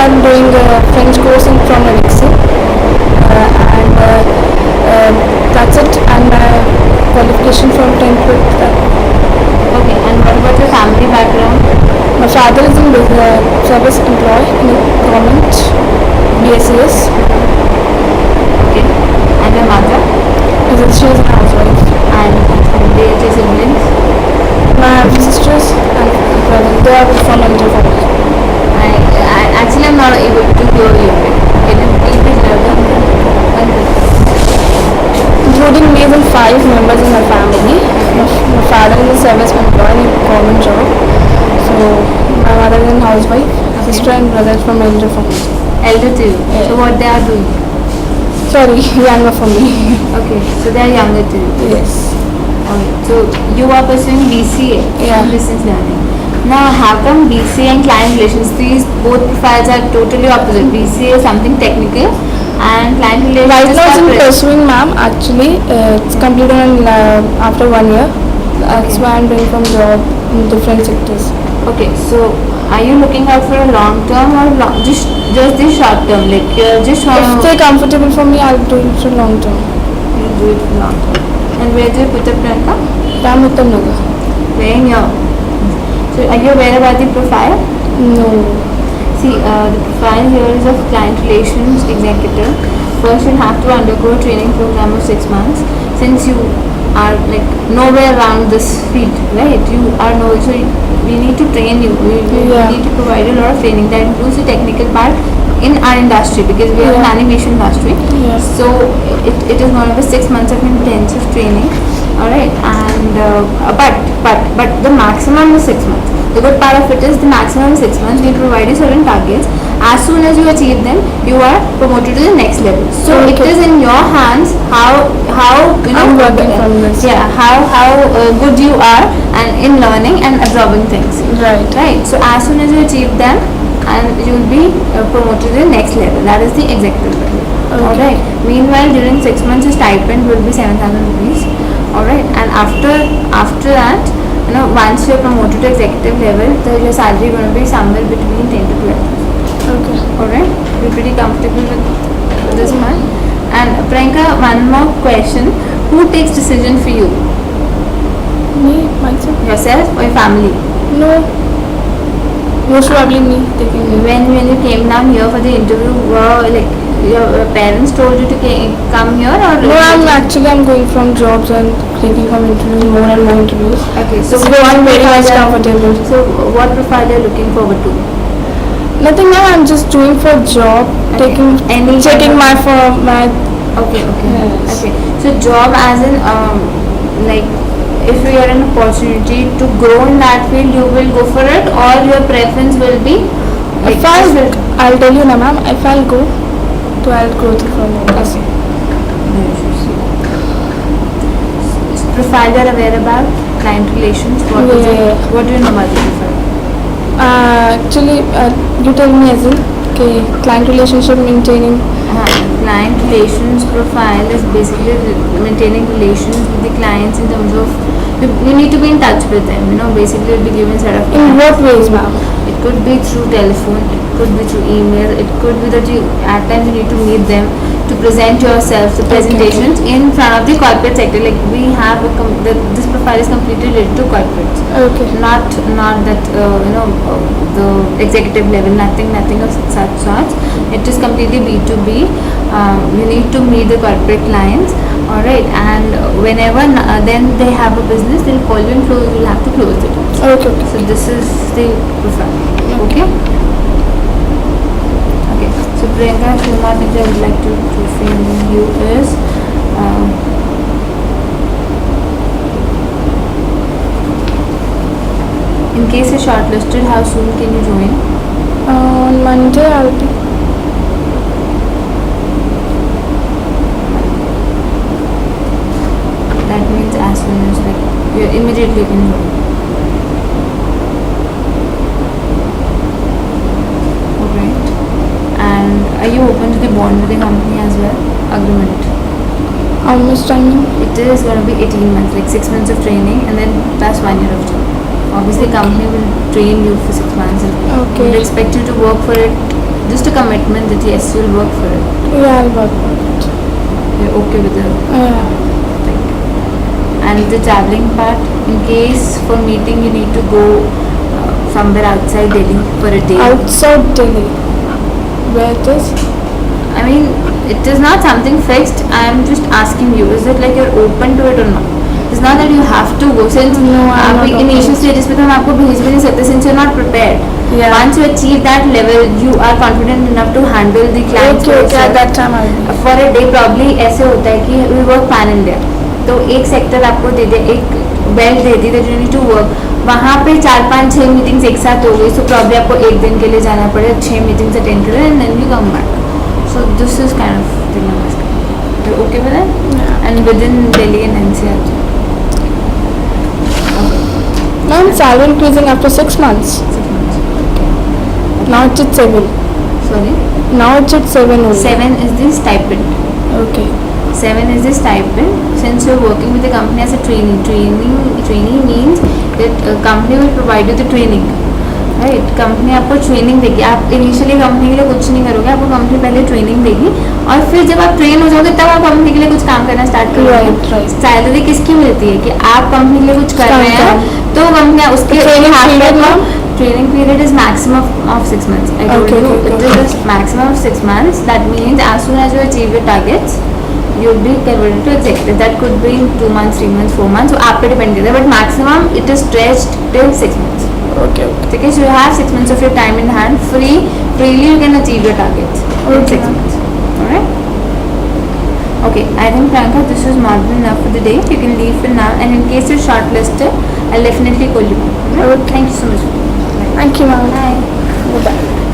I'm doing a French course from Elixir, and that's it. And my qualification from 10th with Okay, and what about your family background? my father is in service employee in the government, BSCS. Okay, and your mother? She is a housewife. And they are siblings? My sisters and brother, they are from India. Actually, I'm not able to hear you. Can you please louder? Including me, there are 5 members in my family. My father is a service employee in a government job. So my mother is a housewife, sister and brother is from elder family. Elder to you. Yeah. So what they are doing? Sorry, younger for me. Okay, so they are younger to you. Yes. Okay, so you are pursuing BCA, Yeah. business learning. Now, how come BCA and client relations, these both profiles are totally opposite? BCA is something technical and client relations Right is now I'm corporate. pursuing, ma'am. Actually, it's completed after 1 year. That's Okay. why I'm doing some job in different sectors. Okay, so are you looking out for a long term or just the short term? Like you're just If trying to they're comfortable for me, I'll do it for long term. you do it for long term. And where do you put up Priyanka? Ram Uttam Nagar. Where in your? So are you aware about the profile? No. See, the profile here is of client relations executive. First, you'll have to undergo a training program of 6 months. Since you are like nowhere around this field, right? You are no, so we need to train you. We Yeah. need to provide a lot of training that includes the technical part in our industry because we are an Yeah. animation industry. Yes. So it is going to be 6 months of intensive training. All right, and but the maximum is 6 months. The good part of it is the maximum is 6 months. We provide you certain targets. As soon as you achieve them, you are promoted to the next level. So it Okay. is in your hands how you know I'm working from this. yeah how good you are and in learning and absorbing things. Right. Right. So as soon as you achieve them, and you will be promoted to the next level. That is the executive level. Okay. Alright. Meanwhile, during 6 months, your stipend will be 7,000 rupees. Alright. And after that, once you are promoted to executive level, your salary going to be somewhere between 10 to 12. Okay. Alright. You're pretty comfortable with this one. And Priyanka, one more question: who takes decision for you? Me, myself? Yourself or your family? No. Most probably me taking it. When you came down here for the interview, like your parents told you to come here or? No, I'm going from jobs and taking some interviews, more and more interviews. Okay, so So I'm very much comfortable. So what profile are you looking forward to? Nothing now. I'm just doing for job, Okay. checking my Okay. Yes. Okay. So job as in like if you are an opportunity to grow in that field, you will go for it, or your preference will be. Like, If I'll tell you now, ma'am. If I'll go, so I'll go through from it. Okay. Profile you are aware about client relations. Yeah. What do you know about the profile? Actually, you tell me as in, okay, client relationship maintaining. Client relations profile is basically maintaining relations with the clients in terms of you need to be in touch with them. Basically you'll be given set of In what ways, ma'am? It could be through telephone, it could be through email, it could be that you at times you need to meet them to present yourself, the presentations in front of the corporate sector. Like we have this profile is completely related to corporates. Okay. Not that the executive level, nothing of such sorts. It is completely B2B. You need to meet the corporate clients, all right, and whenever then they have a business, they'll call you and you'll have to close it. Okay. So this is the profile. Okay. Okay. So Priyanka, Shilma, I would like to brief you is. In case you're shortlisted, how soon can you join? On Monday, I'll be. That means as soon as you're immediately can join. Alright. And are you open to the bond with the company as well? Agreement. How much time? It is going to be 18 months, like 6 months of training and then plus 1 year of job. Obviously, company will train you for 6 months and Okay. will expect you to work for it just a commitment that yes, you'll work for it. Yeah, I'll work for it. You're okay with it. Yeah. And the traveling part, in case for meeting you need to go somewhere outside Delhi for a day. Outside Delhi. Where it is? I mean, it is not something fixed. I am just asking you, is it like you're open to it or not? It's not that you have to go. Since No, I'm आप not initial open. stages पे तो हम आपको भेज भी नहीं सकते, since you're not prepared. Yeah. Once you achieve that level, you are confident enough to handle the clients. Okay, for okay, at yourself. that time I'll be. For a day probably ऐसे होता है कि we work pan India. तो एक sector आपको दे दे, एक belt they the, that you need to work. वहाँ पे 4-5-6 मीटिंग्स एक साथ हो गई, so probably आपको एक दिन के लिए जाना पड़े, 6 मीटिंग्स अटेंड करें and then you come back. So this is kind of thing I'm asking. You're okay with that? Yeah. And within Delhi and NCR. Now salary increasing after 6 months. 6 months. Now it's at 7. Sorry. Now it's at 7 only. 7 is the stipend. Okay. 7 is the stipend. Since you're working with the company as a trainee means that company will provide you the training. Right company आपको training देगी. आप initially company के लिए कुछ नहीं करोगे, आपको company पहले ट्रेनिंग देगी और फिर जब आप ट्रेन हो जाओगे तब आप कंपनी के लिए कुछ काम करना स्टार्ट Right, करोगे. right. सैलरी किसकी मिलती है कि आप कंपनी के लिए कुछ कर रहे हैं तो कंपनी उसके Training period now? Training period is maximum of 6 months. I told Okay, you okay, it is maximum of 6 months. That means as soon as you achieve your targets, you'll be converted to executive. That could be in 2 months, 3 months, 4 months. So आप पे depend करता है, but maximum it is stretched till 6 months. Okay, okay. Because you have 6 months of your time in hand, freely you can achieve your targets in Okay, 6 ma'am. months. Alright? Okay, I think Priyanka, this is more than enough for the day. You can leave for now, and in case you're shortlisted, I'll definitely call you back. Alright? Okay. Thank you so much. Bye. Thank you, ma'am. Bye. Bye-bye.